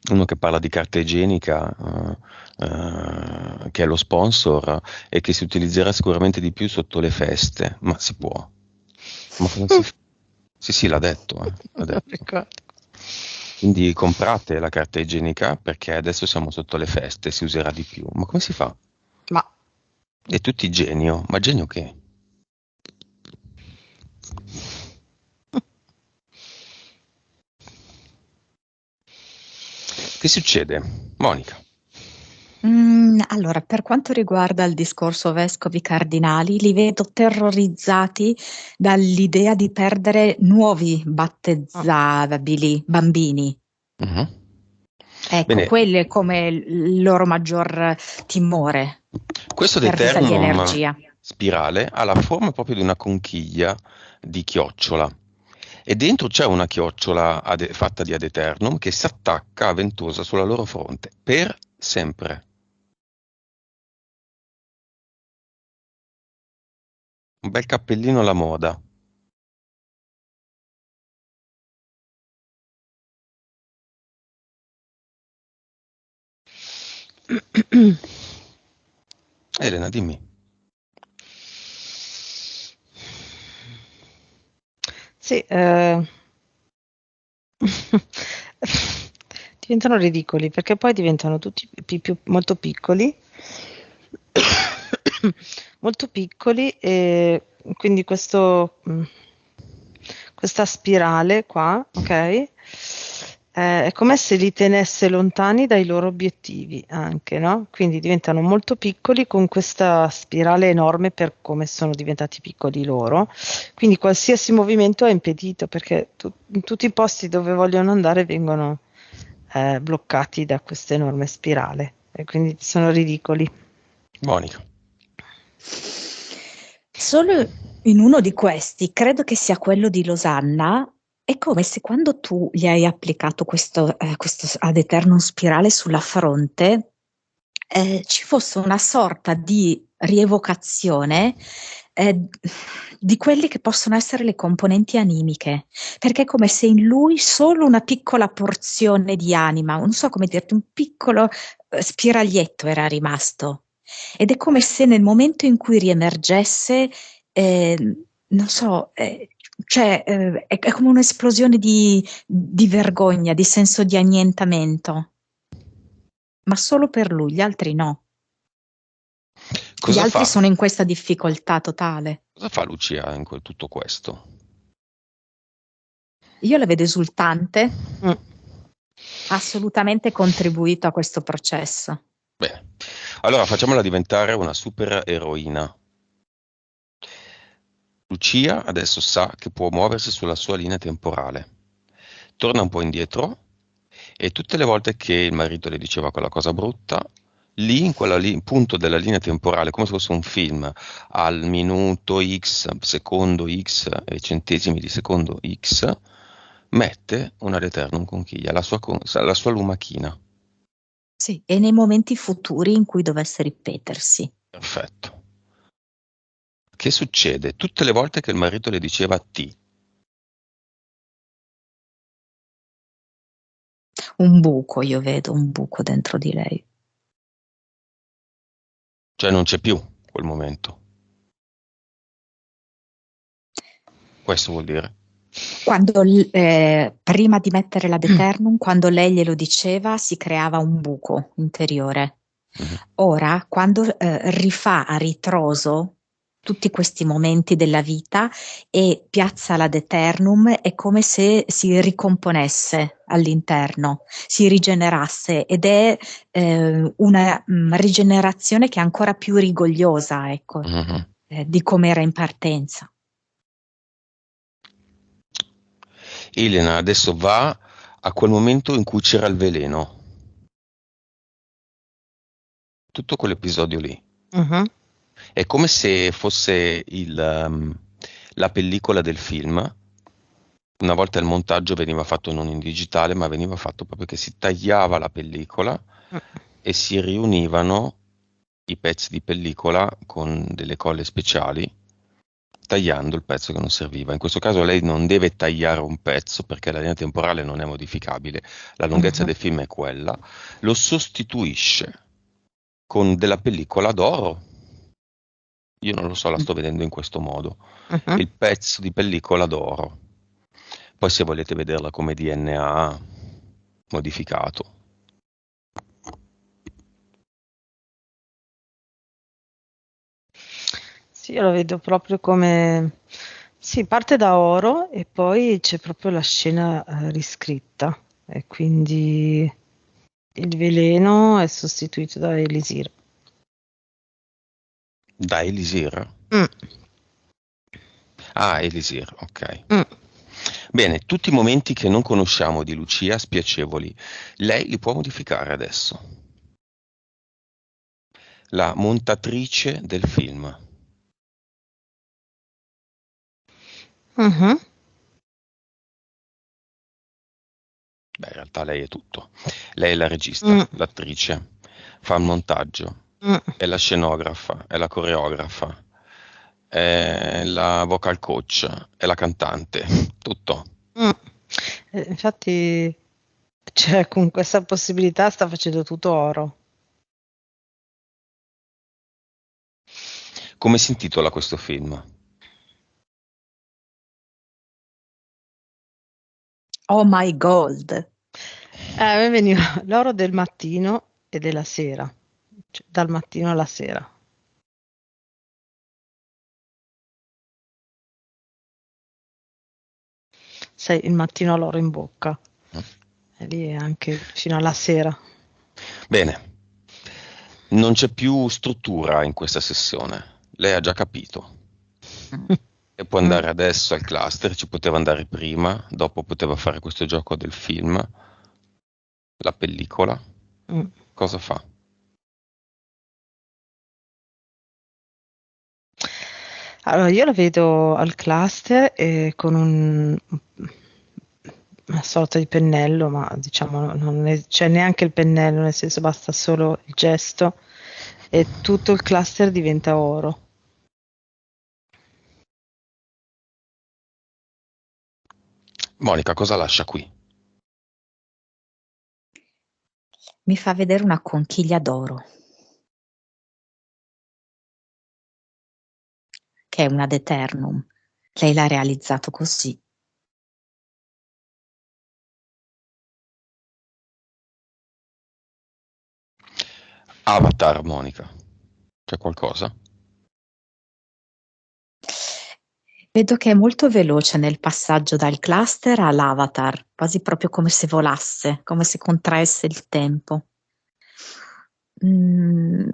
Uno che parla di carta igienica, che è lo sponsor e che si utilizzerà sicuramente di più sotto le feste, ma si può. Ma come si fa? Sì, sì, l'ha detto, l'ha Non detto. ricordo. Quindi comprate la carta igienica perché adesso siamo sotto le feste, si userà di più. Ma come si fa? Ma E tutti genio, ma genio che? Che succede? Monica. Allora, per quanto riguarda il discorso vescovi cardinali, li vedo terrorizzati dall'idea di perdere nuovi battezzabili bambini. Mhm. Ecco, Bene, quello è come il loro maggior timore, questo perdita di Deternum energia. spirale ha la forma proprio di una conchiglia di chiocciola e dentro c'è una chiocciola fatta di ad eternum che si attacca a ventosa sulla loro fronte per sempre. Un bel cappellino alla moda. Elena, dimmi. sì, diventano ridicoli perché poi diventano tutti molto piccoli, molto piccoli e quindi questa spirale qua, ok? È come se li tenesse lontani dai loro obiettivi anche, no? Quindi diventano molto piccoli con questa spirale enorme per come sono diventati piccoli loro. Quindi qualsiasi movimento è impedito perché in tutti i posti dove vogliono andare vengono bloccati da questa enorme spirale e quindi sono ridicoli. Monica. Solo in uno di questi, credo che sia quello di Losanna, è come se quando tu gli hai applicato questo ad eternum spirale sulla fronte, ci fosse una sorta di rievocazione eh, di quelli che possono essere le componenti animiche, perché è come se in lui solo una piccola porzione di anima, non so come dirti, un piccolo spiraglietto era rimasto. Ed è come se nel momento in cui riemergesse, non so, è come un'esplosione di vergogna, di senso di annientamento, ma solo per lui, gli altri no. Gli Cosa altri fa? sono in questa difficoltà totale. Cosa fa Lucia in tutto questo? Io la vedo esultante, Mm. ha assolutamente contribuito a questo processo. Bene, allora facciamola diventare una super eroina. Lucia adesso sa che può muoversi sulla sua linea temporale. Torna un po' indietro e tutte le volte che il marito le diceva quella cosa brutta, lì in punto della linea temporale, come se fosse un film, al minuto X, secondo X e centesimi di secondo X, mette una Returnum conchiglia, la sua lumachina. Sì, e nei momenti futuri in cui dovesse ripetersi. Perfetto. Che succede? Tutte le volte che il marito le diceva ti, Un buco, io vedo un buco dentro di lei. cioè non c'è più quel momento. Questo vuol dire. Quando, prima di mettere la Deternum, quando lei glielo diceva, si creava un buco interiore. Mhm. Ora, quando rifà a ritroso tutti questi momenti della vita e piazza la Deternum, è come se si ricomponesse all'interno, si rigenerasse, ed è una rigenerazione che è ancora più rigogliosa, ecco, Mhm. di come era in partenza. Elena adesso va a quel momento in cui c'era il veleno, tutto quell'episodio lì. Mhm. È come se fosse la pellicola del film. Una volta il montaggio veniva fatto non in digitale, ma veniva fatto proprio che si tagliava la pellicola e si riunivano i pezzi di pellicola con delle colle speciali, tagliando il pezzo che non serviva. In questo caso lei non deve tagliare un pezzo perché la linea temporale non è modificabile, la lunghezza Mhm. del film è quella, lo sostituisce con della pellicola d'oro. Io non lo so, la sto vedendo in questo modo. Mhm. Il pezzo di pellicola d'oro. Poi se volete vederla come DNA modificato. Sì, io lo vedo proprio come... Sì, parte da oro e poi c'è proprio la scena riscritta e quindi il veleno è sostituito da Elisir. Da Elisir? Mm, Ah, Elisir, ok. mm. Bene, tutti i momenti che non conosciamo di Lucia spiacevoli, lei li può modificare adesso. La montatrice del film. Mhm. Beh, in realtà lei è tutto. Lei è la regista, Mm, l'attrice, fa il montaggio, mm, è la scenografa, è la coreografa, è la vocal coach, è la cantante, tutto. mm. Infatti, cioè, con questa possibilità sta facendo tutto oro. Come si intitola questo film? Oh my gold! A me veniva l'oro del mattino e della sera, cioè, dal mattino alla sera. Sai, il mattino ha l'oro in bocca e lì è anche fino alla sera. Bene, non c'è più struttura in questa sessione. Lei ha già capito. E può Mm, andare adesso al cluster, ci poteva andare prima, dopo poteva fare questo gioco del film, la pellicola. mm. Cosa fa? Allora, io la vedo al cluster con una sorta di pennello, ma diciamo c'è neanche il pennello, nel senso basta solo il gesto e tutto il cluster diventa oro. Monica, cosa lascia qui? Mi fa vedere una conchiglia d'oro, che è una Deternum. Lei l'ha realizzato così. Avatar, Monica. C'è qualcosa? Vedo che è molto veloce nel passaggio dal cluster all'avatar, quasi proprio come se volasse, come se contraesse il tempo. Mm,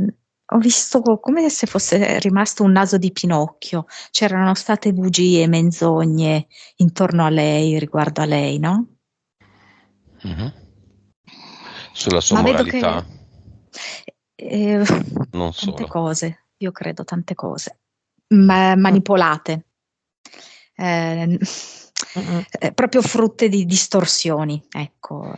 mm, Ho visto come se fosse rimasto un naso di Pinocchio. C'erano state bugie, menzogne intorno a lei, riguardo a lei, no? Mhm. Sulla sua Ma vedo moralità? che eh, Non tante solo. cose, io credo tante cose, Mm, manipolate, eh, mm, mm. proprio frutte di distorsioni, ecco.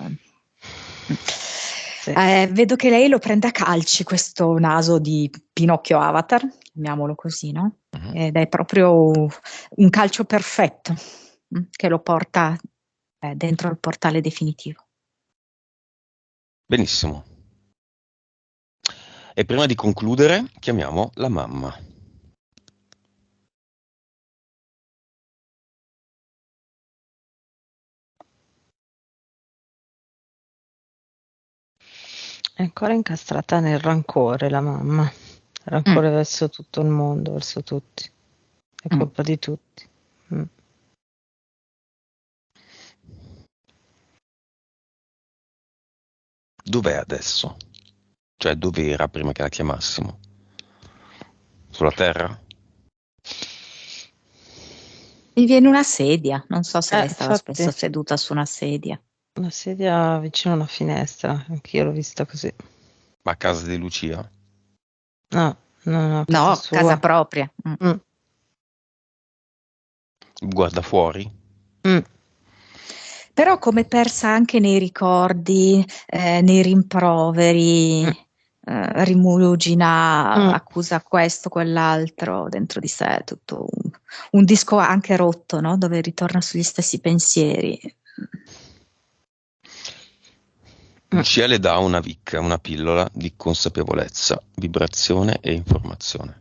Sì. Vedo che lei lo prende a calci questo naso di Pinocchio Avatar, chiamiamolo così, no? Mhm. Ed è proprio un calcio perfetto, che lo porta dentro il portale definitivo. Benissimo. E prima di concludere, chiamiamo la mamma. È ancora incastrata nel rancore la mamma. Rancore verso tutto il mondo, verso tutti. È colpa di tutti. Dov'è adesso? Cioè, dove era prima che la chiamassimo? Sulla terra? Mi viene una sedia, non so se lei stava Infatti, spesso seduta su una sedia. una sedia vicino a una finestra, anch'io l'ho vista così. Ma a casa di Lucia? No, no, casa No, sua. casa propria. Guarda fuori? Però come persa anche nei ricordi, nei rimproveri, rimugina, accusa questo, quell'altro dentro di sé, tutto un disco anche rotto, no? Dove ritorna sugli stessi pensieri. Lucia le dà una vicca, una pillola di consapevolezza, vibrazione e informazione.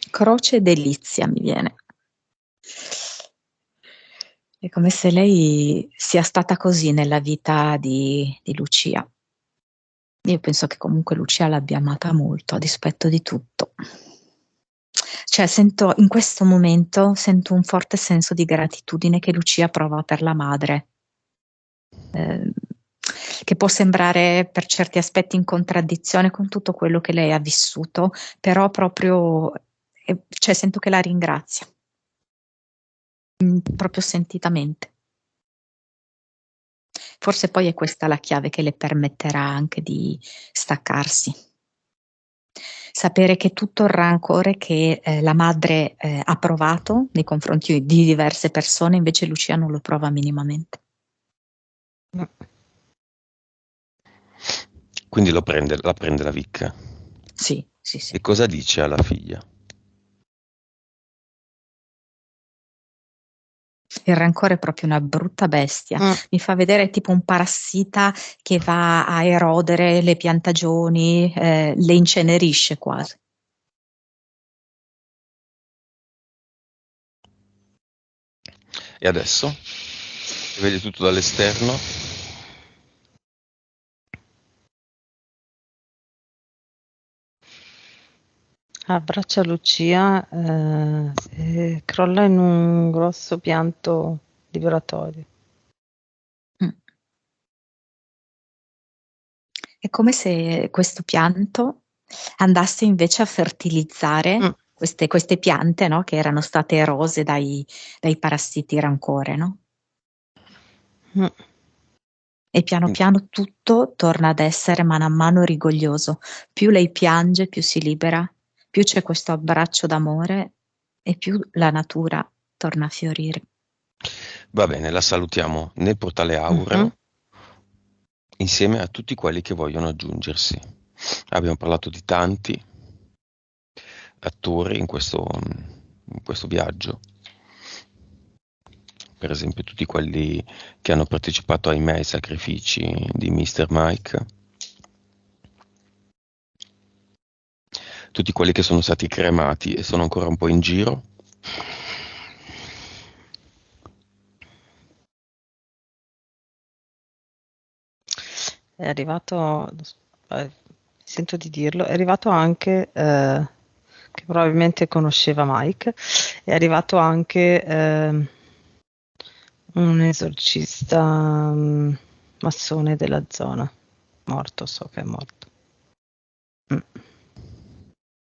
Croce e delizia mi viene. È come se lei sia stata così nella vita di Lucia. Io penso che comunque Lucia l'abbia amata molto, a dispetto di tutto. Cioè, in questo momento sento un forte senso di gratitudine che Lucia prova per la madre, che può sembrare per certi aspetti in contraddizione con tutto quello che lei ha vissuto, però proprio, cioè, sento che la ringrazia, proprio sentitamente. Forse poi è questa la chiave che le permetterà anche di staccarsi. Sapere che tutto il rancore che la madre ha provato nei confronti di diverse persone, invece Lucia non lo prova minimamente. Quindi la prende la vicca. Sì, sì, sì. E cosa dice alla figlia? Il rancore è proprio una brutta bestia. Mi fa vedere tipo un parassita che va a erodere le piantagioni, le incenerisce quasi. E adesso? Vede tutto dall'esterno? Abbraccia Lucia e crolla in un grosso pianto liberatorio. È come se questo pianto andasse invece a fertilizzare queste piante, no? Che erano state erose dai parassiti rancore, no? E piano piano tutto torna ad essere mano a mano rigoglioso. Più lei piange, più si libera, più c'è questo abbraccio d'amore e più la natura torna a fiorire. Va bene, la salutiamo nel portale aureo insieme a tutti quelli che vogliono aggiungersi. Abbiamo parlato di tanti attori in questo viaggio. Per esempio tutti quelli che hanno partecipato ai miei sacrifici di Mr. Mike, tutti quelli che sono stati cremati e sono ancora un po' in giro. È arrivato, sento di dirlo, è arrivato anche, che probabilmente conosceva Mike, è arrivato anche un esorcista massone della zona, morto, so che è morto.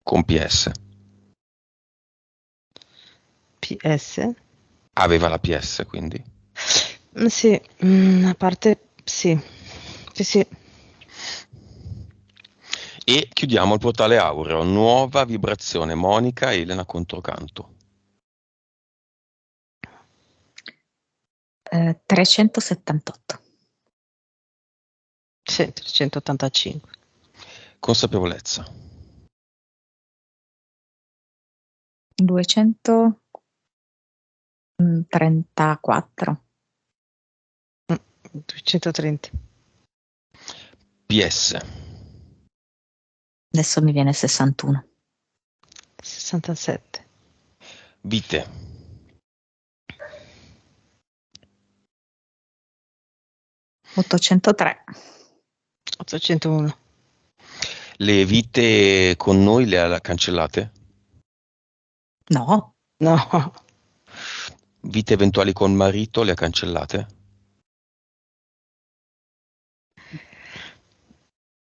Con PS. PS? Aveva la PS, quindi. Sì, a parte sì, sì. E chiudiamo il portale aureo, nuova vibrazione, Monica Elena Controcanto. 378. Sì, 385. Consapevolezza. 234. 230. PS. Adesso mi viene 61. 67. Vite. 803. 801. Le vite con noi le ha cancellate? No, No, Vite eventuali con marito le ha cancellate?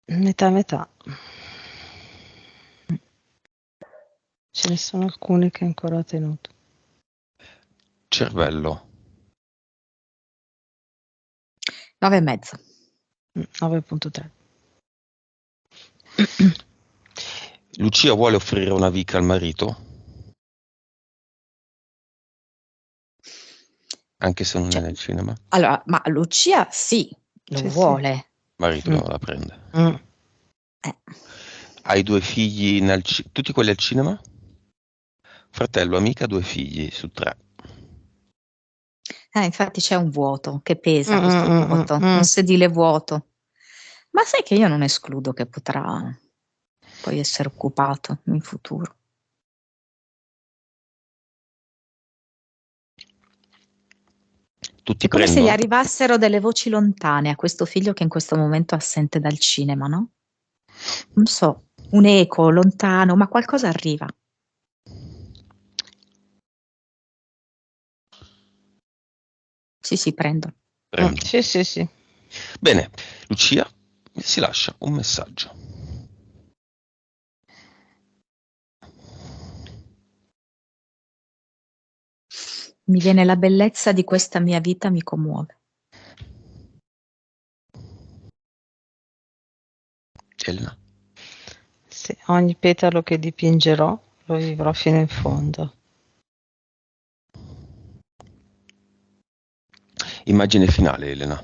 metà metà. Ce ne sono alcune che ancora ha tenuto. Cervello. 9,5. 9.3. Lucia vuole offrire una vica al marito? Anche se non è nel cinema? Allora, ma Lucia sì, lo Sì, sì. vuole. Marito non la prende. Eh. Hai 2 figli tutti quelli al cinema? Fratello, amica, 2 figli su 3. Infatti c'è un vuoto che pesa, questo vuoto, un sedile vuoto. Ma sai che io non escludo che potrà poi essere occupato in futuro. Tutti È come se gli prendono? arrivassero delle voci lontane a questo figlio che in questo momento è assente dal cinema, no? Non so, un eco lontano, ma qualcosa arriva. Sì, prendo. Prendo. Sì. Bene, Lucia si lascia un messaggio. Mi viene la bellezza di questa mia vita, mi commuove. Elena. Sì, ogni petalo che dipingerò lo vivrò fino in fondo. Immagine finale, Elena.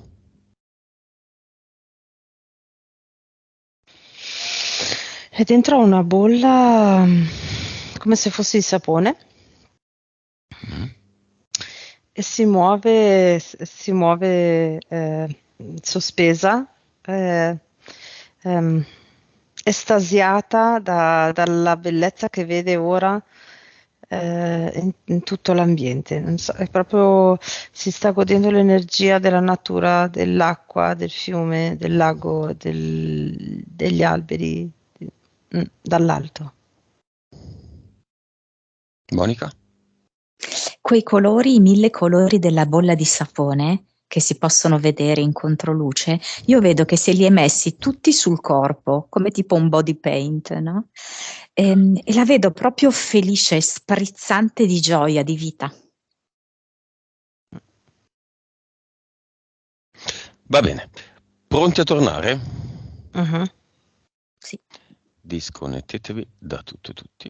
È dentro una bolla come se fosse di sapone e si muove sospesa, estasiata dalla bellezza che vede ora in tutto l'ambiente. Non so, è proprio si sta godendo l'energia della natura, dell'acqua, del fiume, del lago, degli alberi, dall'alto. Monica? Quei colori, i 1000 colori della bolla di sapone che si possono vedere in controluce, io vedo che se li è messi tutti sul corpo, come tipo un body paint, no? E la vedo proprio felice, sprizzante di gioia, di vita. Va bene. Pronti a tornare? Mhm. Sì. Disconnettetevi da tutto e tutti.